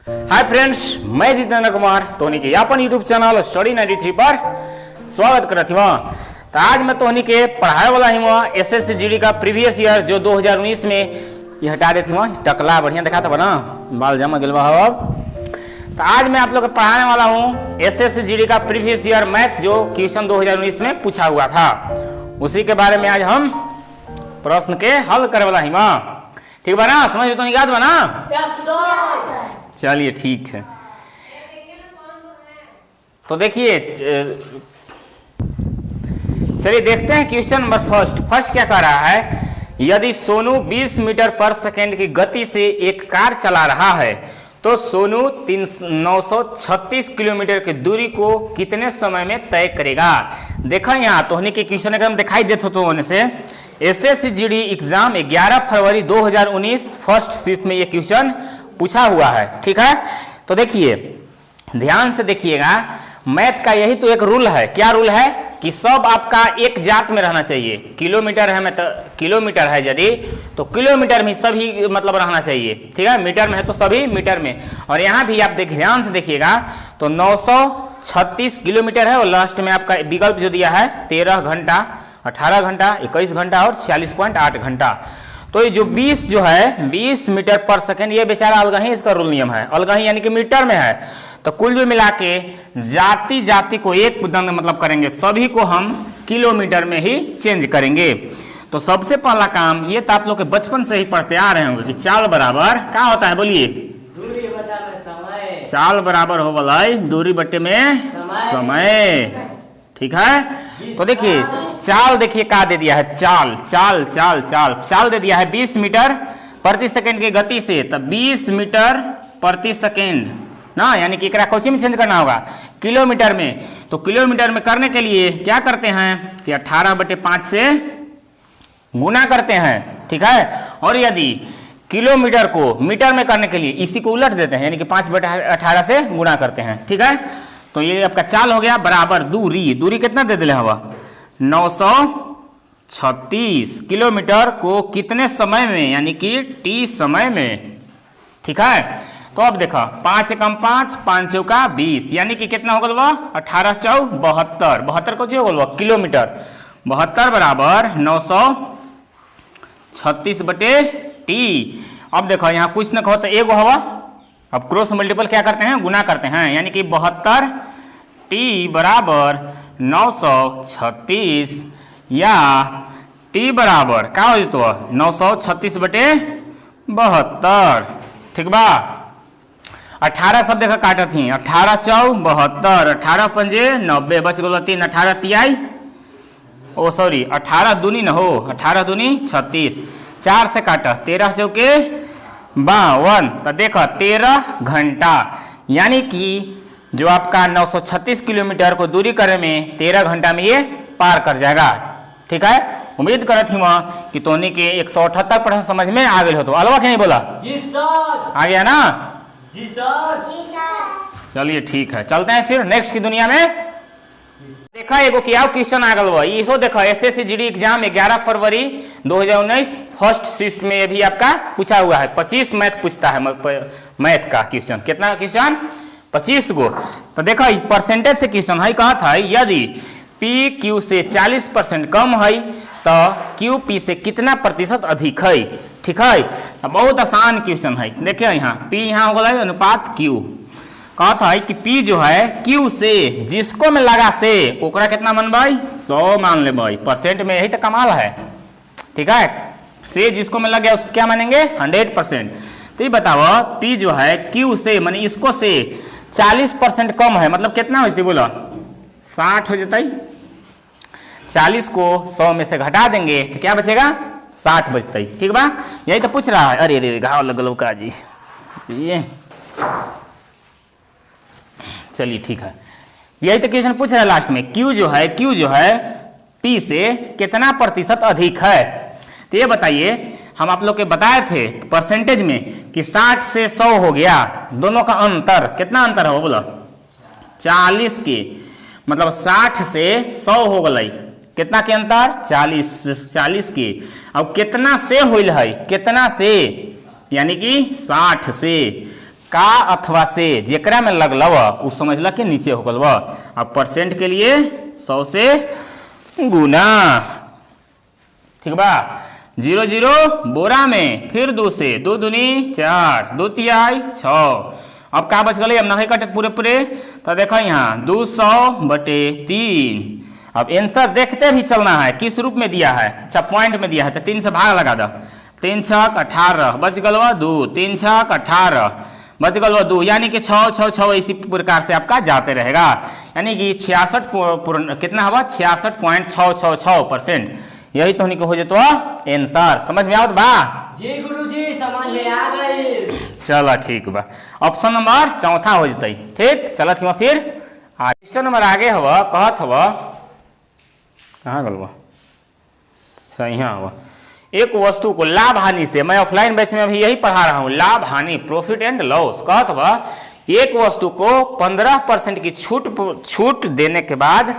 Hi friends, मैं जितेंद्र कुमार तोहनी के अपन यूट्यूब चैनल स्टडी 93 पर स्वागत करत हूँ। तो आज मैं तोहनी के पढ़ाए वाला ही एसएससी जीडी का प्रीवियस ईयर जो 2019 में ये हटा देती हूँ। टकला बढ़िया दिखा था बना बाल जमा गिलवा हो। अब तो आज मैं आप लोग को पढ़ाने वाला हूँ एसएससी जीडी का प्रीवियस ईयर मैथ जो क्वेश्चन 2019 में पूछा हुआ था, उसी के बारे में आज हम प्रश्न के हल करे वाला ही। ठीक बना, समझ में तो याद बना? चलिए ठीक है। तो देखिए, चलिए देखते हैं क्वेश्चन नंबर फर्स्ट क्या कह रहा है। यदि सोनू 20 मीटर पर सेकेंड की गति से एक कार चला रहा है तो सोनू 936 किलोमीटर की दूरी को कितने समय में तय करेगा। देखा यहाँ तो के क्वेश्चन एकदम दिखाई देते तो होने से एसएससी जीडी एग्जाम 11 फरवरी 2019 फर्स्ट शिफ्ट में ये क्वेश्चन पूछा हुआ है। ठीक है, तो देखिए ध्यान से देखिएगा, मैथ का यही तो एक रूल है। क्या रूल है कि सब आपका एक जात में रहना चाहिए। किलोमीटर है, किलोमीटर है यदि तो किलोमीटर में सभी मतलब रहना चाहिए। ठीक है, मीटर में है तो सभी मीटर में। और यहाँ भी आप ध्यान से देखिएगा तो 936 किलोमीटर है और लास्ट में आपका विकल्प जो दिया है 13 घंटा, 18 घंटा, 21 घंटा और 46.8 घंटा। तो ये जो 20 जो है 20 मीटर पर सेकेंड, ये बेचारा अलग ही इसका रूल नियम है, अलग ही यानी कि मीटर में है। तो कुल भी मिला के जाति जाति को एक दंड मतलब करेंगे, सभी को हम किलोमीटर में ही चेंज करेंगे। तो सबसे पहला काम ये तो आप लोग के बचपन से ही पढ़ते आ रहे होंगे कि चाल बराबर क्या होता है, बोलिए? दूरी बटा में समय। चाल बराबर हो वाला दूरी बटे में समय। ठीक है, तो देखिए चाल देखिए क्या दे दिया है, चाल चाल चाल चाल चाल दे दिया है 20 मीटर प्रति सेकेंड की गति से। तब 20 मीटर प्रति सेकेंड ना, यानी कि कोची में चेंज करना होगा किलोमीटर में। तो किलोमीटर में करने के लिए क्या करते हैं कि 18/5 से गुना करते हैं। ठीक है, और यदि किलोमीटर को मीटर में करने के लिए इसी को उलट देते हैं, यानी कि 5/18 से गुना करते हैं। ठीक है, तो ये आपका चाल हो गया बराबर दूरी। दूरी कितना दे दिले हवा 936 किलोमीटर को कितने समय में, यानी कि टी समय में। ठीक है, तो अब देखो 5 कम 5, 5 चौका 20, यानी कि कितना हो गया 18 चौ 72, 72 को जो हो किलोमीटर, 72 बराबर 936 बटे टी। अब देखो यहाँ कुछ न कहो तो एगो हवा, अब क्रॉस मल्टीपल क्या करते हैं, गुना करते हैं, यानी कि 72 टी बराबर 936 या टी बराबर क्या हो तो 936 बटे 72। ठीक बा, 18 सब देखा काटत ही, 18 चौ 72, 18 पंजे 90, बच गो 3, 18 तियाई, ओ सॉरी 18 दूनी न हो, 18 दूनी 36, 4 से काटा 13 चौके 52, तो देखो 13 घंटा, यानी कि जो आपका 936 किलोमीटर को दूरी करे में 13 घंटा में ये पार कर जाएगा। ठीक है, उम्मीद करत ही कि तोनी के 178 प्रश्न समझ में आ गए हो। तो अलवा के नहीं बोला जी सर, आ गया ना? जी सर। चलिए ठीक है, चलते हैं फिर नेक्स्ट की दुनिया में। देखा एगो क्या क्वेश्चन आ गल इसो देखो एसएससी जीडी एग्जाम 11 फरवरी 2019 फर्स्ट शिफ्ट में भी आपका पूछा हुआ है। 25 मैथ पूछता है, मैथ का क्वेश्चन। कितना क्वेश्चन 25 गो। तो देखो परसेंटेज से क्वेश्चन है, कहा था यदि पी क्यू से 40% कम है तो क्यू पी से कितना प्रतिशत अधिक है। ठीक है, तो बहुत आसान क्वेश्चन है। देखिए यहाँ पी यहाँ हो गया अनुपात क्यू, कहा था कि पी जो है क्यू से जिसको में लगा से ओकरा कितना मान भाई 100 मान ले भाई, परसेंट में यही तो कमाल है। ठीक है, से जिसको में लग गया उसको क्या मानेंगे 100%। तो ये बताओ पी जो है क्यू से माने इसको से 40% कम है, मतलब कितना हो जाती बोला 60 हो जाता है। 40 को 100 में से घटा देंगे तो क्या बचेगा 60 बचता है। ठीक बा, यही तो पूछ रहा है। अरे अरे घाव लगल का जी, ये चलिए ठीक है, यही तो क्वेश्चन पूछ रहा है लास्ट में। क्यू जो है पी से कितना प्रतिशत अधिक है। तो ये बताइए, हम आप लोग के बताए थे परसेंटेज में कि 60 से 100 हो गया, दोनों का अंतर कितना अंतर हो बोला 40 के, मतलब 60 से 100 हो गई, कितना के अंतर 40 के। अब कितना से होइल है, कितना से यानी कि 60 से का अथवा से जेकरा में लगलव उ समझला के नीचे हो गल। अब परसेंट के लिए 100 से गुना, ठीक बा। 0 0 बोरा में, फिर 2 से, 2 दूनी 4, 2 तिहाई 6। अब का बच गए, अब नहीं कटे पूरे पूरे, तो देखो यहाँ 200/3। अब आंसर देखते भी चलना है किस रूप में दिया है, अच्छा पॉइंट में दिया है, तो 3 से भाग लगा दो। 3 6 18 बच गल 2, 3 6 18 बच गल 2, यानी कि 6 6 6 इसी प्रकार से आपका जाते रहेगा, यानी कि 66 कितना हुआ 66.666%। यही तो हो जातो आंसर। समझ में आवत बा? जी गुरुजी समझ में आ गई। चलो ठीक बा, ऑप्शन नंबर चौथा हो जतई। ठीक, चलत हुआ फिर क्वेश्चन नंबर आगे हवा, कहत हवा कहाँ गल बा, सही हवा। एक वस्तु को लाभ हानि से, मैं ऑफलाइन बैच में अभी यही पढ़ा रहा हूँ, लाभ हानि प्रॉफिट एंड लॉस। कहत हवा एक वस्तु को 15% की छूट देने के बाद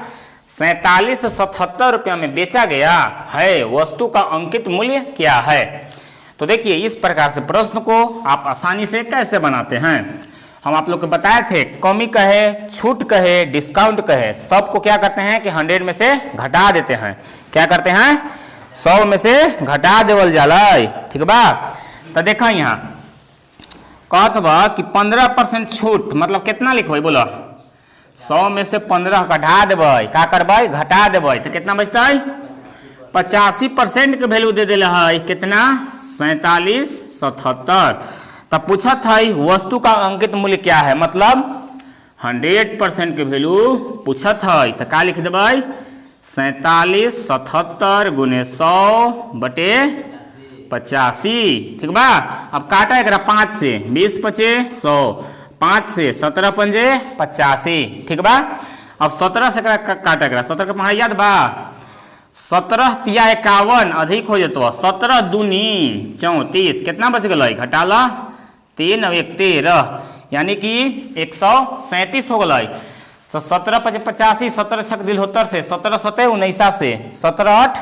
47 से 77 रुपया में बेचा गया है, वस्तु का अंकित मूल्य क्या है? तो देखिए इस प्रकार से प्रश्न को आप आसानी से कैसे बनाते हैं, हम आप लोग को बताए थे। कमी कहे, छूट कहे, डिस्काउंट कहे, सबको क्या करते हैं कि 100 में से घटा देते हैं। क्या करते हैं, 100 में से घटा देवल जाला, ठीक बा। तो देखा यहाँ कहत बा कि 15% छूट, मतलब कितना लिखबे बोलो, 100 में से 15 घटा देबै, का करबै घटा देबै, तो कितना बचता है 85% के वैल्यू दे दिला है, कितना 47 77। तब पूछत है वस्तु का अंकित मूल्य क्या है, मतलब 100% के वैल्यू पूछत है, तो का लिख देबै 47 77 गुने 100/85, ठीक बा। अब काटा एक 5 से, 20 5 100, 5 से 17 5 85, ठीक बा। अब 17 से काटा एक 17 के पढ़ाई याद बा, 17 तिया 51 अधिक हो जातो 17 दूनी 34, कितना बच गल घटाला 3 और 1 13, यानी कि 137 हो गल। तो 17 5 85, 17 6 दिल 70 से, 17 7 19 से, 17 8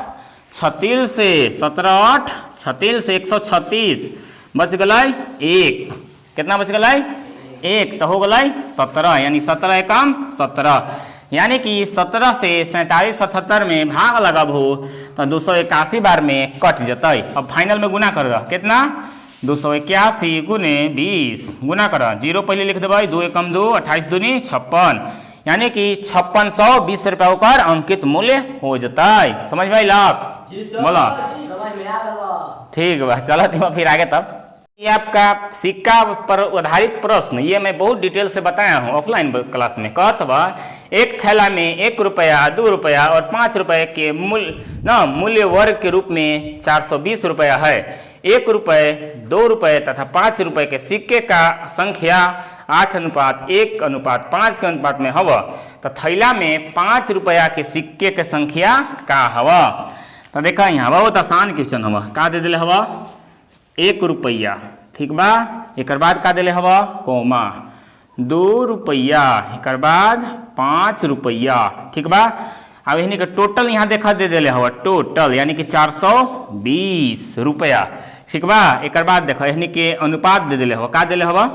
36 से, 17 8 36 से 136 बच गल 1, कितना बच गल 1, तो हो गल 17, यानी 17 एकम 17, यानी कि 17 से 47 77 में भाग लगब हो तो 281 बार में कट जतई। अब फाइनल में गुना कर, कितना 281 गुने 20 गुना कर, 0 पहले लिख देबै, 2 एकम 2, 28 दूनी 56, यानी कि 5620 रुपया ओकर अंकित मूल्य हो जतई। समझ में आइल? बोला समझ में आ गया। ठीक बा, चलो फिर आगे। तब ये आपका सिक्का पर आधारित प्रश्न, ये मैं बहुत डिटेल से बताया हूँ ऑफलाइन क्लास में। कहत बा एक थैला में 1 रुपया 2 रुपया और 5 रुपये के मूल्य वर्ग के रूप में 420 रुपया है। 1 रुपये 2 रुपये तथा 5 रुपये के सिक्के का संख्या 8:1:5 के अनुपात में हवा, तो थैला में 5 रुपया के सिक्के के संख्या का हवा। तो देखा यहाँ बहुत आसान क्वेश्चन हवा, का दे दिले हवा 1 रुपया, ठीक बा। एक बाद का दिले हवा कोमा 2 रुपया, एक बाद 5 रुपया, ठीक बा। अब यही के टोटल यहाँ देखा दे दिले हवा टोटल, यानी कि 420 रुपया, ठीक बा। एक बाद देखो यही के अनुपात दे दिले हवा, का दिले हवा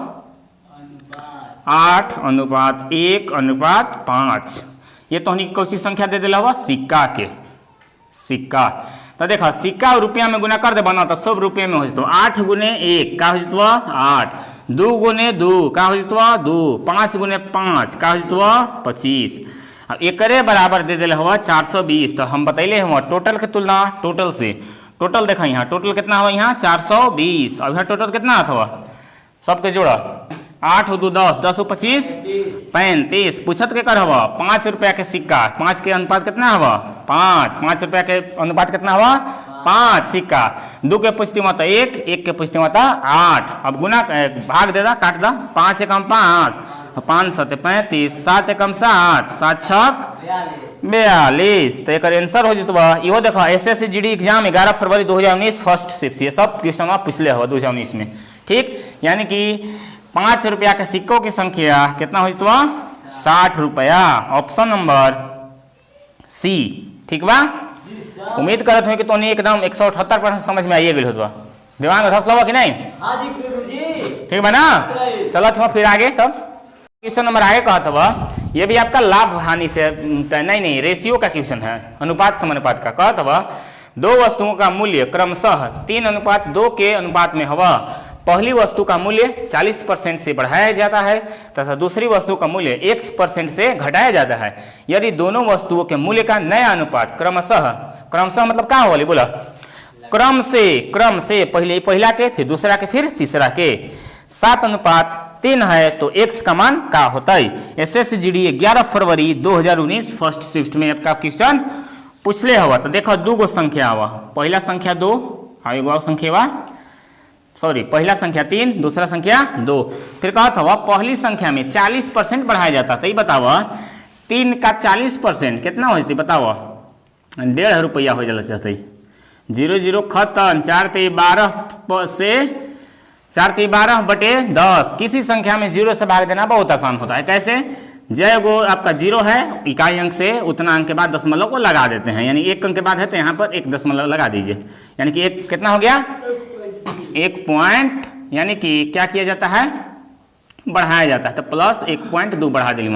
8:1:5, ये तो हनी कौन सी संख्या दे दिले हवा सिक्का के, सिक्का। तो देखा सिक्का रुपया में गुना कर दे बना, तो सब रुपये में हो जतो 8 गुने 1 का हो जतो 8, 2 गुने 2 का हो जतो 2, 5 गुने 5 का हो जतो 25। अब एकरे बराबर दे दिले हवा 420। तो हम बतैले हम टोटल के तुलना टोटल से, टोटल देखा यहाँ टोटल कितना हुआ यहाँ 420, अब यहाँ टोटल कितना आता हुआ सबके जोड़ा 8 2 10 10 25 35। पूछत के कर हवा 5 रुपया के सिक्का, 5 के अनुपात कितना हवा 5 रुपया के अनुपात कितना हवा 5 सिक्का, 2 के पुष्टि माता 1, 1 के पुष्टि माता 8। अब गुना भाग दे दा, काट दा, 5 एकम 5, 5 7 35, 7 एकम 7, 7 6 42। तो एक आंसर हो जतवा इहो देखो एसएससी जीडी एग्जाम 11 फरवरी 2019 फर्स्ट शिफ्ट, ये सब क्वेश्चन पिछले हुआ 2019 में, ठीक। यानी कि 5 रुपया के सिक्कों की संख्या कितना हो जतवा 60 रुपया, ऑप्शन नंबर सी, ठीक बा। उम्मीद करत हूँ कि तो एकदम 178% समझ में आइए गई हो, दिमाग में धस लवा कि नहीं? हाँ जी गुरुजी। ठीक है ना। चलो अच्छा फिर आगे तब क्वेश्चन नंबर आगे कहत बा, ये भी आपका लाभ हानि से नहीं रेशियो का क्वेश्चन है, अनुपात समानुपात का। कहत बा दो वस्तुओं का मूल्य क्रमशः 3:2 के अनुपात में हवा। पहली वस्तु का मूल्य 40% से बढ़ाया जाता है तथा दूसरी वस्तु का मूल्य X% से घटाया जाता है। यदि दोनों वस्तुओं के मूल्य का नया अनुपात क्रमशः मतलब क्या होगा बोला, क्रम से पहला के फिर दूसरा के फिर तीसरा के 7:3 है तो x का मान क्या होता है। SSGD 11 फरवरी 2019 फर्स्ट शिफ्ट में आपका क्वेश्चन पूछले हुआ। तो देखो दो गो संख्या हुआ, पहला संख्या 2 और एगो संख्या बा पहला संख्या 3 दूसरा संख्या 2। फिर कहा था पहली संख्या में 40% बढ़ाया जाता था। ये बताओ 3 का 40% कितना हो जाती बताओ, 1.5 रुपया हो जाता चाहते 0 खत्म। 4×12 से 4×12/10। किसी संख्या में 0 से भाग देना बहुत आसान होता है। कैसे, जय गो आपका 0 है इकाई अंक से उतना अंक के बाद दशमलव को लगा देते हैं, यानी 1 अंक के बाद है तो यहाँ पर 1 दशमलव लगा दीजिए, यानी कि 1 कितना हो गया 1 पॉइंट, यानी कि क्या किया जाता है बढ़ाया जाता है। तो +1.2 बढ़ा दिली।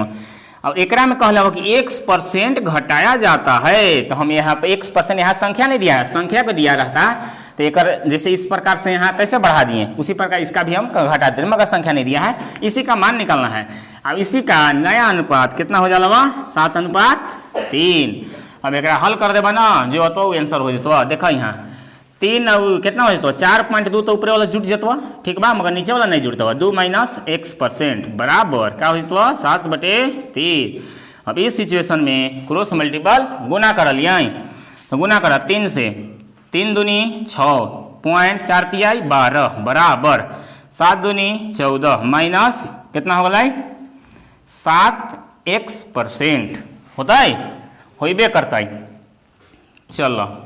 अब एकरा में कहला हो कि x% घटाया जाता है, तो हम यहाँ पे x% यहाँ संख्या नहीं दिया है, संख्या को दिया रहता तो एक जैसे इस प्रकार से यहाँ कैसे बढ़ा दिए उसी प्रकार इसका भी हम घटा दे, मगर संख्या नहीं दिया है, इसी का मान निकालना है। अब इसी का नया अनुपात कितना हो जाला 7:3। अब एक हल कर देबा ना जो होतो आंसर हो जतो। देखो यहाँ 3 कितना हो जतो 4.2 तो ऊपर वाला जुट जतो, ठीक बा, मगर नीचे वाला नहीं जुड़ता। 2 - x% बराबर क्या हो जतो 7/3। अब इस सिचुएशन में क्रॉस मल्टीपल गुना कर लिया, तो गुना करा 3 से, 3 दूनी 6 पॉइंट 4 तिहाई 12 बराबर 7 दूनी 14 माइनस कितना हो गया 7x% होता है, होइबे करता है। चलो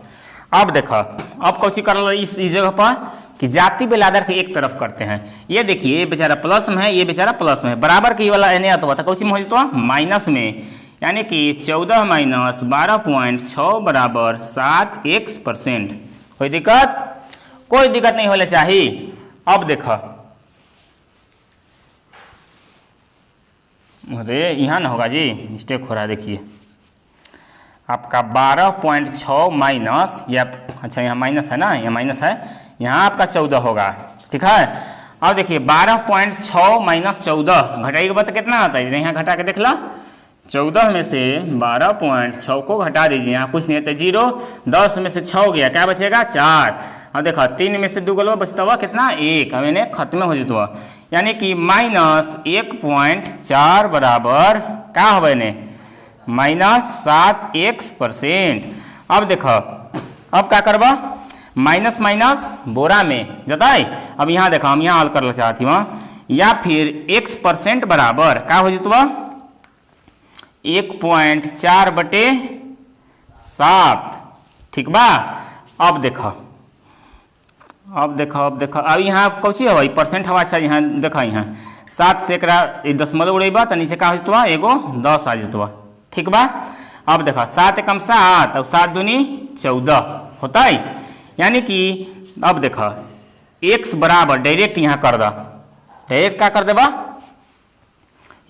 अब देखो अब कौची कर इस जगह पर कि जाति बेलादर के एक तरफ करते हैं। ये देखिए ये बेचारा प्लस में है, ये बेचारा प्लस में है, बराबर की वाला एने आता था कौची में हो जाता माइनस में, यानी कि 14 - 12.6 बराबर 7x%। कोई दिक्कत नहीं होना चाहिए। अब देखो अरे यहाँ ना होगा जी, मिस्टेक हो रहा है। देखिए आपका 12.6 माइनस या अच्छा यहाँ माइनस है ना, यहाँ माइनस है, यहाँ आपका 14 होगा, ठीक है। अब देखिए 12.6 - 14 घटाई के बाद कितना आता है, यहाँ घटा के देख लो 14 में से 12.6 को घटा दीजिए, यहाँ कुछ नहीं है तो 0, 10 में से 6 गया, क्या बचेगा 4। अब देखो 3 में से 2 गलवा बचता हुआ कितना 1, अब इन्हें खत्म हो जाता हुआ, यानी कि -1.4 बराबर क्या होगा इन्हें -7x%। अब देखो अब क्या करवा माइनस माइनस बोरा में जताई। अब यहाँ देखो हम यहाँ हल कर चाहती हूँ, या फिर x% बराबर क्या हो जाता 1.4/7, ठीक बा। अब देखो अब यहाँ कौची हवा परसेंट हवा। अच्छा यहाँ देखो यहाँ 7 से एक दशमलव उड़ेबा तो नीचे क्या हो जाता एगो 10 आ जाता, ठीक बा। अब देखो 7 एकम 7 और 7 दूनी 14 होता है, यानी कि अब देखो x बराबर डायरेक्ट यहाँ कर दो, डायरेक्ट क्या कर देबा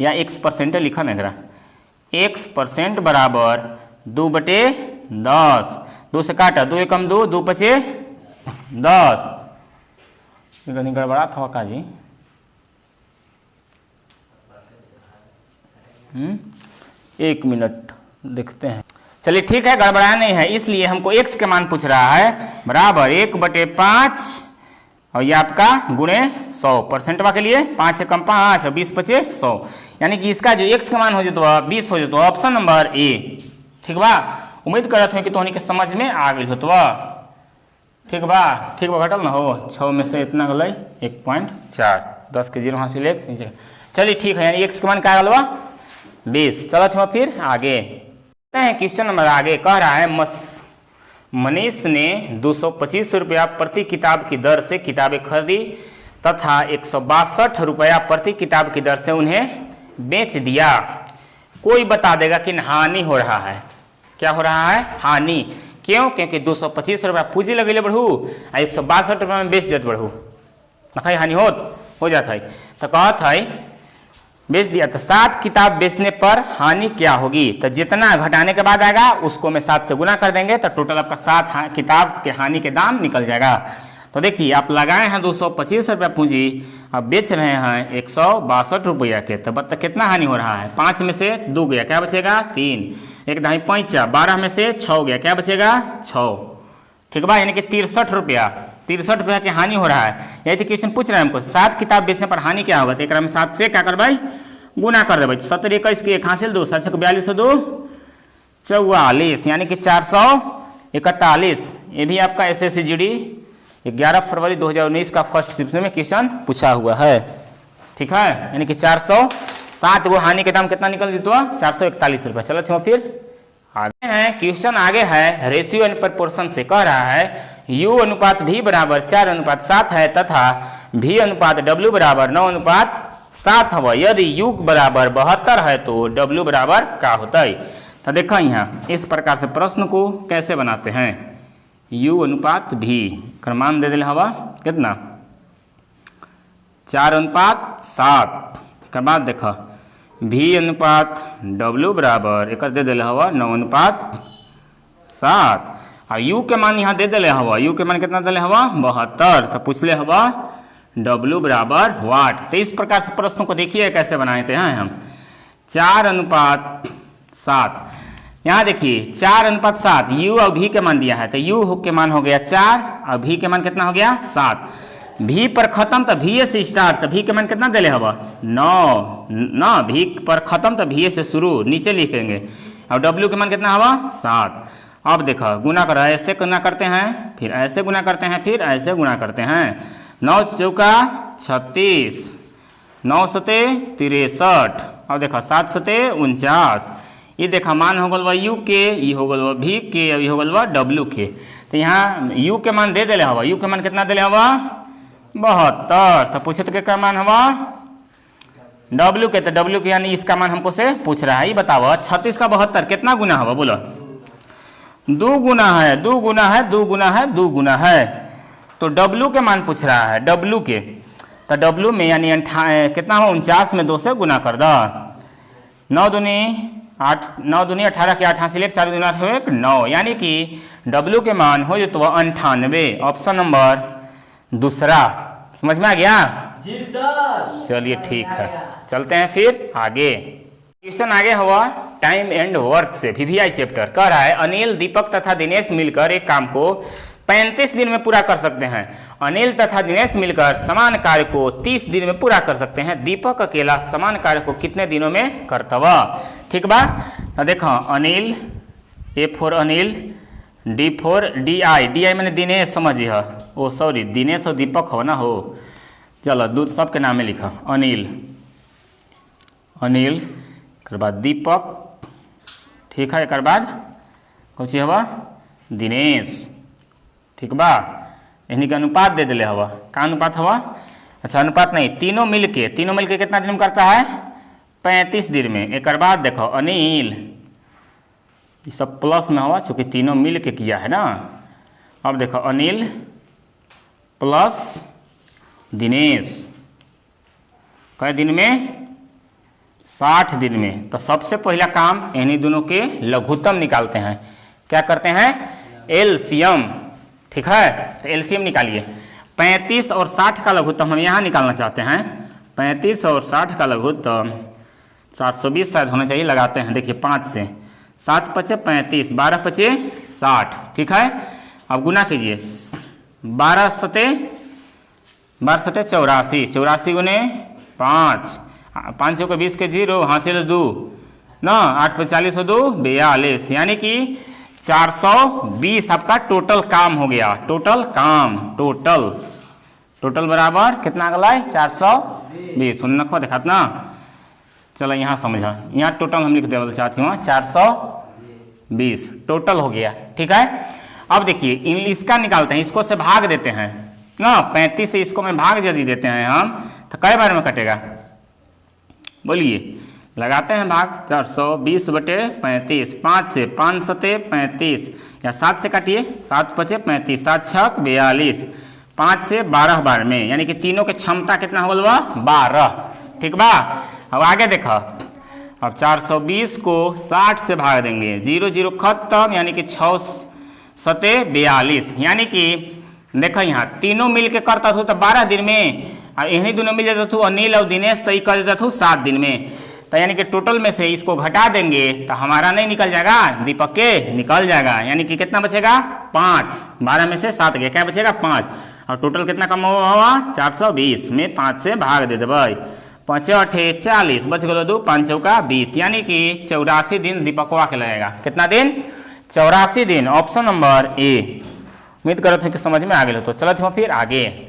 या x% लिखा नहीं जरा, x% बराबर 2/10, 2 से काटा 2 एकम 2, 2 × 10। गड़बड़ा था का जी, 1 मिनट देखते हैं। चलिए ठीक है, गड़बड़ा नहीं है, इसलिए हमको x के मान पूछ रहा है बराबर 1/5 और ये आपका गुणे 100 परसेंटवा के लिए 5 एकम 5 और 20 × 5 100, यानी कि इसका जो x का मान हो जाता 20 हो जाता, ऑप्शन नंबर ए, ठीक बा। उम्मीद करते हैं कि तोहनी के समझ में आ गई होतवा, ठीक बा घटल ना हो 6 में से इतना गल 1.4, 10 के 0 हासिल 1। चलिए ठीक है, यानी x का मान क्या गलवा 20। चलो थोड़ा फिर आगे क्वेश्चन नंबर आगे कह रहा है मनीष ने 225 रुपया प्रति किताब की दर से किताबें खरीदी तथा 162 रुपया प्रति किताब की दर से उन्हें बेच दिया। कोई बता देगा कि हानि हो रहा है, क्या हो रहा है हानि, क्यों, क्योंकि 225 रुपया पूंजी लगे बढ़ू और 162 रुपया में बेच देते बढ़ू, नफा हानि होत। हो जाता है। तो कहत है बेच दिया, तो 7 किताब बेचने पर हानि क्या होगी? तो जितना घटाने के बाद आएगा उसको मैं 7 से गुना कर देंगे, तो टोटल आपका 7 किताब के हानि के दाम निकल जाएगा। तो देखिए आप लगाए हैं 225 रुपया पूंजी, अब बेच रहे हैं 162 रुपया के, तो बता कितना हानि हो रहा है? 5 में से 2 गया, क्या बचेगा? 3, 1 ढाई 5, 12 में से 6 गया, क्या बचेगा? 6। ठीक बा, यानी कि 63 रुपया की हानि हो रहा है। यही तो क्वेश्चन पूछ रहे हैं हमको, 7 किताब बेचने पर हानि क्या होगा? तो एक में 7 से क्या कर भाई गुना कर दे। 70 21 के 1 हासिल 2, 7 42 2 44, यानी कि 441। ये भी आपका SSC GD 11 फरवरी 2019 का फर्स्ट शिफ्ट में क्वेश्चन पूछा हुआ है। ठीक है, यानी कि 407 वो हानि के दाम कितना निकल जीतवा? 441 रुपया। चलो छो फिर आगे है क्वेश्चन, आगे है रेशियो एंड प्रोपोर्शन से कह रहा है U अनुपात V बराबर 4:7 है तथा V अनुपात W बराबर 9:7 है। यदि U बराबर 72 है तो W बराबर क्या होता है? तो देखो यहाँ इस प्रकार से प्रश्न को कैसे बनाते हैं। U अनुपात V का मान दे दिल हवा कितना? 4:7 के बाद देखो V अनुपात W बराबर एक दे दिल हवा 9:7 और U के मान यहाँ दे दिले हवा। U के मान कितना दिले हवा? 72। तो पूछ ले हवा W बराबर वाट। तो इस प्रकार से प्रश्नों को देखिए कैसे बनाते हैं हम। 4:7 यहाँ देखिए 4:7 U और V के मान दिया है, तो U के मान हो गया 4 और V के मान कितना हो गया? 7। V पर खत्म तो VA से स्टार्ट, तो V के मान कितना दिले हवा? 9 ना, V पर खत्म तो VA से शुरू, नीचे लिखेंगे। और W के मान कितना हवा? 7। अब देखो गुना करो, ऐसे गुना करते हैं, फिर ऐसे गुना करते हैं, फिर ऐसे गुना करते हैं। 9 चौका 36, 9 सते 63, अब देखो 7 सते 49। ये देखा मान हो गल U के, ये हो गल V के, ये हो गल W के। तो यहाँ U के मान दे दिले हवा। U के मान कितना दिले हवा? 72। तो पूछे तो क्या मान हवा? W के, तो W के यानी इसका मान हमको से पूछ रहा है। ये बताओ 36 का 72 कितना गुना हवा? बोलो 2 गुना है, 2 गुना है, 2 गुना है, 2 गुना है। तो W के मान पूछ रहा है, W के, तो W में यानी कितना हो? 49 में 2 से गुना कर दो। 9 दूनी 18 के 8 हासिल 1, 4 दूनी 8 1 9, यानी कि W के मान हो तो 98। ऑप्शन नंबर दूसरा। समझ में आ गया? जी सर। चलिए ठीक है, चलते हैं फिर आगे। क्वेश्चन आगे हुआ टाइम एंड वर्क से, VVI चैप्टर। कह रहा है अनिल, दीपक तथा दिनेश मिलकर एक काम को 35 दिन में पूरा कर सकते हैं। अनिल तथा दिनेश मिलकर समान कार्य को 30 दिन में पूरा कर सकते हैं। दीपक अकेला समान कार्य को कितने दिनों में करता हुआ? ठीक बा, तो देखो Anil, A for Anil, D for DI मैंने दिनेश समझिए, ओ सॉरी दिनेश और दीपक हो ना हो। चलो दूध सबके नाम में लिखा अनिल, अनिल एक बाद दीपक, ठीक है, एक बाद कौन सी हवा? दिनेश। ठीक बा, यानी कि अनुपात दे दिले हवा। का अनुपात हवा? अच्छा अनुपात नहीं, तीनों मिलके कितना दिन में करता है? 35 दिन में। एक बाद देखो अनिल, ये सब प्लस में हवा चूंकि तीनों मिल के किया है ना। अब देखो अनिल प्लस दिनेश कई दिन में? 60 दिन में। तो सबसे पहला काम इन्हीं दोनों के लघुत्तम निकालते हैं। क्या करते हैं? एलसीएम। ठीक है, तो एलसीएम निकालिए। 35 और 60 का लघुत्तम हम यहाँ निकालना चाहते हैं। 35 और 60 का लघुत्तम 420 शायद होना चाहिए, लगाते हैं। देखिए 5 से 7 पचे 35, 12 पचे 60। ठीक है, अब गुना कीजिए। 12 सते 84, 84 गुने 5, 5 के 20 के 0 हासिल 2 ना, 8 पे 40 हो 2 42, यानी कि 420 आपका टोटल काम हो गया। टोटल काम, टोटल बराबर कितना अगला है? 420। सुन रखो देखा ना। चलो यहाँ समझा, यहाँ टोटल हम लिख देना चाहती हूँ 420 टोटल हो गया। ठीक है, अब देखिए इसका निकालते हैं, इसको से भाग देते हैं ना। 35 से इसको में भाग यदि देते हैं हम तो कई बार में कटेगा? बोलिए, लगाते हैं भाग। 420 बटे 35, 5 से 5 सते 35 या 7 से काटिए, 7 पचे 35, 7 छक 42, 5 से 12 बार में, यानी कि तीनों के क्षमता कितना हो गया 12। ठीक बा। अब आगे देखो, अब 420 को 60 से भाग देंगे, 0 0 खत्म, यानी कि 6 सते 42, यानी कि देखो यहाँ तीनों मिल के करता था तो 12 दिन में, और यही दोनों मिल जाता था अनिल और दिनेश तो ये कर देता था 7 दिन में। तो यानी कि टोटल में से इसको घटा देंगे तो हमारा नहीं निकल जाएगा, दीपक के निकल जाएगा, यानी कि कितना बचेगा 5। 12 में से 7 गया, क्या बचेगा 5, और टोटल कितना कम हुआ 420 में 5 से भाग दे देवे, 5 8 40, बच गलो 2 5 चौका 20, यानी कि 84 दिन दीपकवा के लगेगा। कितना दिन 84 दिन, ऑप्शन नंबर ए। उम्मीद करो थे कि समझ में आ गए। तो चलो थे फिर आगे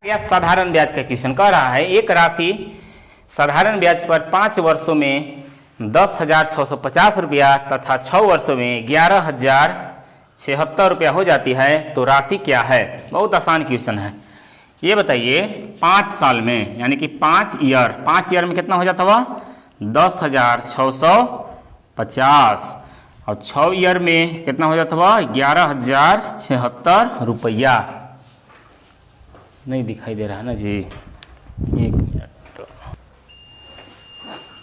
साधारण ब्याज का क्वेश्चन कह रहा है, एक राशि साधारण ब्याज पर 5 वर्षों में 10,650 रुपया तथा 6 वर्षों में 11,076 रुपया हो जाती है, तो राशि क्या है। बहुत आसान क्वेश्चन है। ये बताइए 5 साल में, यानी कि 5 ईयर में कितना हो जाता हुआ 10,650, और 6 ईयर में कितना हो जाता हुआ 11,076 रुपया। नहीं दिखाई दे रहा है ना जी, 1 मिनट।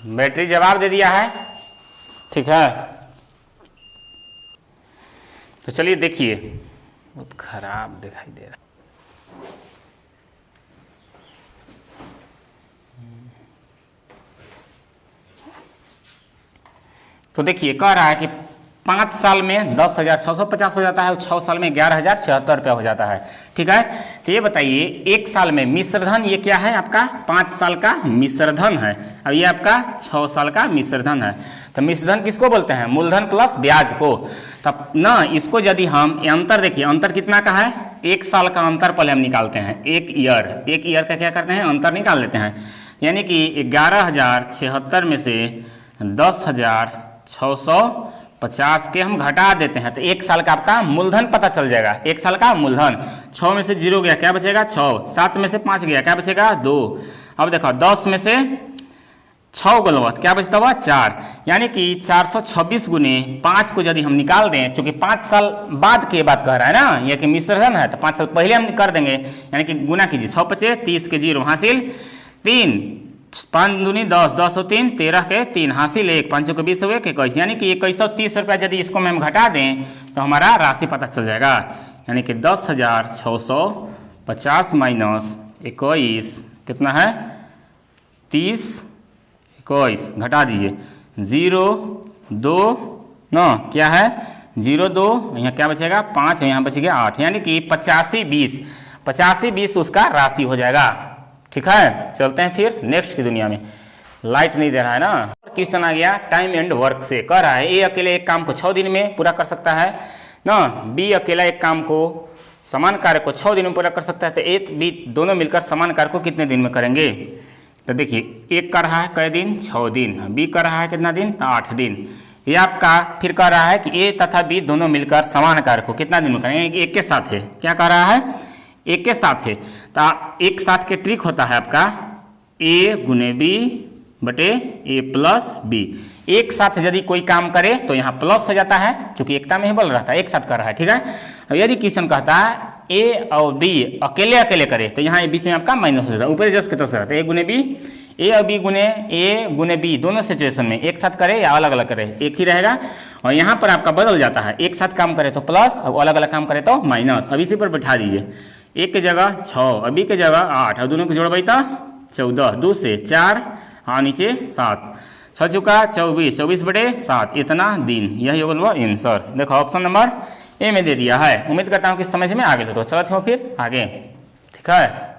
बैटरी जवाब दे दिया है, ठीक है। तो चलिए देखिए, बहुत खराब दिखाई दे रहा है। तो देखिए कह रहा है कि 5 साल में 10,650 हो जाता है, और 6 साल में 11,076 रुपया हो जाता है, ठीक है। तो ये बताइए 1 साल में मिश्रधन, ये क्या है आपका 5 साल का मिश्रधन है, और ये आपका 6 साल का मिश्रधन है। तो मिश्रधन किसको बोलते हैं, मूलधन प्लस ब्याज को। तब ना इसको यदि हम अंतर देखिए, अंतर कितना का है 1 साल का अंतर पहले हम निकालते हैं, 1 ईयर का क्या करते हैं अंतर निकाल लेते हैं, यानी कि 11,076 में से 10,650 के हम घटा देते हैं, तो 1 साल का आपका मूलधन पता चल जाएगा। 1 साल का मूलधन 6 में से 0 गया, क्या बचेगा 6, 7 में से 5 गया, क्या बचेगा 2। अब देखो 10 में से 6 गलवत, क्या बचता हुआ 4, यानी कि 426 गुने 5 को यदि हम निकाल दें, चूंकि 5 साल बाद के बात कह रहा है ना, यह कि मिश्रधन है, तो 5 साल पहले हम कर देंगे, यानी कि गुना कीजिए 6 पचे 30 के 0 हासिल 3, 5 दूनी 10, 10 और 3 13 के 3 हासिल 1, 5 के 20 हुए 21, यानी कि 2130 रुपया यदि इसको हम घटा दें तो हमारा राशि पता चल जाएगा, यानी कि 10,650 माइनस 21 कितना है 30, 21 घटा दीजिए 0 2 9 क्या है 0 2, यहाँ क्या बचेगा 5, यहाँ बचेगा 8, यानी कि 85-20 उसका राशि हो जाएगा, ठीक है। चलते हैं फिर नेक्स्ट की दुनिया में। लाइट नहीं दे रहा है ना। क्वेश्चन आ गया टाइम एंड वर्क से, कह रहा है ए अकेले एक काम को 6 दिन में पूरा कर सकता है ना, बी अकेला एक काम को समान कार्य को 6 दिन में पूरा कर सकता है, तो ए बी दोनों मिलकर समान कार्य को कितने दिन में करेंगे। तो देखिए एक कर रहा है कै दिन 6 दिन, बी कर रहा है कितना दिन 8 दिन। ये आपका फिर कह रहा है कि ए तथा बी दोनों मिलकर समान कार्य को कितना दिन में करेंगे, एक के साथ है, क्या कह रहा है एक के साथ है। तो एक साथ के ट्रिक होता है आपका ए गुने बी बटे ए प्लस बी। एक साथ यदि कोई काम करे तो यहाँ प्लस हो जाता है, क्योंकि एकता में ही बोल रहा था, एक साथ कर रहा है, ठीक है। और यदि क्वेश्चन कहता है ए और बी अकेले अकेले करे तो यहाँ बीच में आपका माइनस हो जाता है, ऊपर जस्ट की तरफ से रहता है ए गुने बी, ए और बी गुने बी दोनों सिचुएशन में एक साथ करे या अलग अलग करे एक ही रहेगा। और यहाँ पर आपका बदल जाता है, एक साथ काम करे तो प्लस और अलग अलग काम करे तो माइनस। अब इसी पर बैठा दीजिए, एक की जगह 6 और बी की जगह 8 और दोनों को जोड़बै तो 14, 2 से 4 हाँ नीचे 7, 6 चुका 24, 24 बटे 7 इतना दिन, यही होगा आंसर। देखो ऑप्शन नंबर ए में दे दिया है। उम्मीद करता हूँ कि समझ में आ गए। तो चलते हो फिर आगे, ठीक है।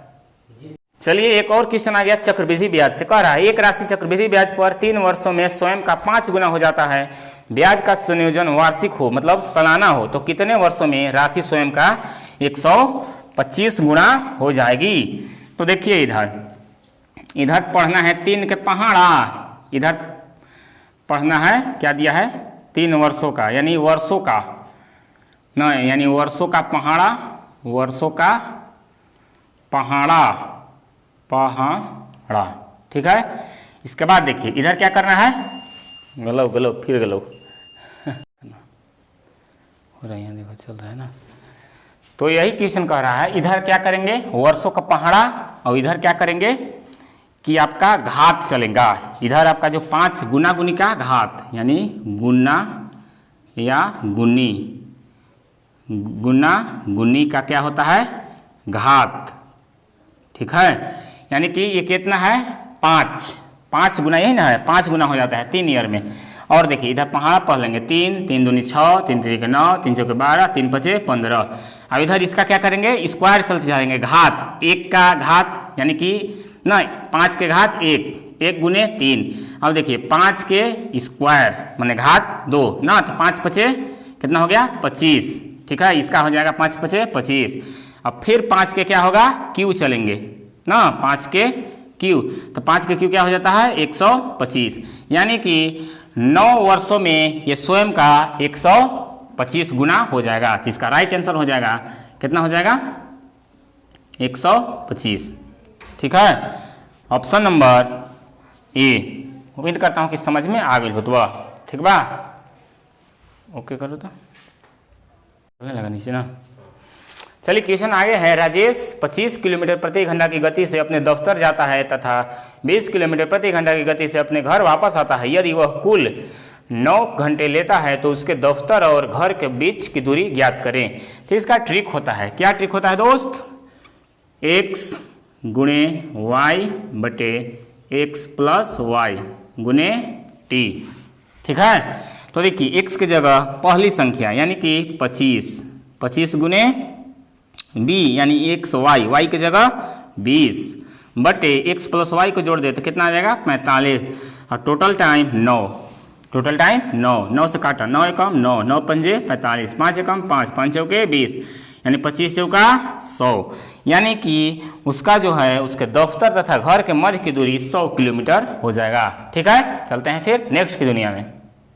चलिए एक और क्वेश्चन आ गया चक्रवृद्धि ब्याज से, कह रहा है एक राशि चक्रवृद्धि ब्याज पर 3 वर्षों में स्वयं का 5 गुना हो जाता है, ब्याज का संयोजन वार्षिक हो मतलब सालाना हो, तो कितने वर्षों में राशि स्वयं का 125 गुना हो जाएगी। तो देखिए इधर पढ़ना है 3 के पहाड़ा, इधर पढ़ना है क्या दिया है 3 वर्षों का, यानी वर्षों का न, यानी वर्षों का पहाड़ा, वर्षों का पहाड़ा, ठीक है। इसके बाद देखिए इधर क्या करना है, गलो फिर गलो हो रहा है, यहाँ देखो चल रहा है ना। तो यही क्वेश्चन कह रहा है, इधर क्या करेंगे वर्षों का पहाड़ा, और इधर क्या करेंगे कि आपका घात चलेगा। इधर आपका जो 5 गुना गुनी का घात, यानी गुना या गुनी, गुना गुनी का क्या होता है घात, ठीक है। यानी कि ये कितना है 5 गुना, यही ना है 5 गुना हो जाता है 3 ईयर में। और देखिए इधर पहाड़ पढ़ लेंगे 3 3 दूनी 6, 3 3 9, 3 4 12, 3 5 15। अब इधर इसका क्या करेंगे स्क्वायर चलते जाएंगे, घात 1 का घात यानी कि नहीं 5 के घात 1, 1 गुने 3। अब देखिए 5 के स्क्वायर माने घात 2 ना, तो 5 5 कितना हो गया 25, ठीक है। इसका हो जाएगा 5 5 25। अब फिर 5 के क्या होगा क्यू चलेंगे ना, 5 के क्यू, तो 5 के क्यू क्या हो जाता है 125। यानी कि 9 वर्षों में ये स्वयं का 125 गुना हो जाएगा। तो इसका राइट आंसर हो जाएगा कितना हो जाएगा 125, ठीक है। Option number A. उम्मीद करता हूँ कि समझ में आ गई हो तो ठीक बा, ओके करो तो लगा नीचे ना। चलिए क्वेश्चन आगे है, राजेश 25 किलोमीटर प्रति घंटा की गति से अपने दफ्तर जाता है तथा 20 किलोमीटर प्रति घंटा की गति से अपने घर वापस आता है। यदि वह कुल 9 घंटे लेता है तो उसके दफ्तर और घर के बीच की दूरी ज्ञात करें। तो इसका ट्रिक होता है, क्या ट्रिक होता है दोस्त, x गुणे y बटे x प्लस वाई गुणे t, ठीक है। तो देखिए x की जगह पहली संख्या यानी कि 25 गुणे b यानी x y की जगह 20 बटे x प्लस वाई को जोड़ दे तो कितना आ जाएगा 45, और टोटल टाइम 9, 9 से काटा 9 एकम 9, 9 पंजे 45, 5 एकम 5, 5 चौके 20, यानी 25 चौका 100। यानी कि उसका जो है उसके दफ्तर तथा घर के मध्य की दूरी 100 किलोमीटर हो जाएगा, ठीक है। चलते हैं फिर नेक्स्ट की दुनिया में।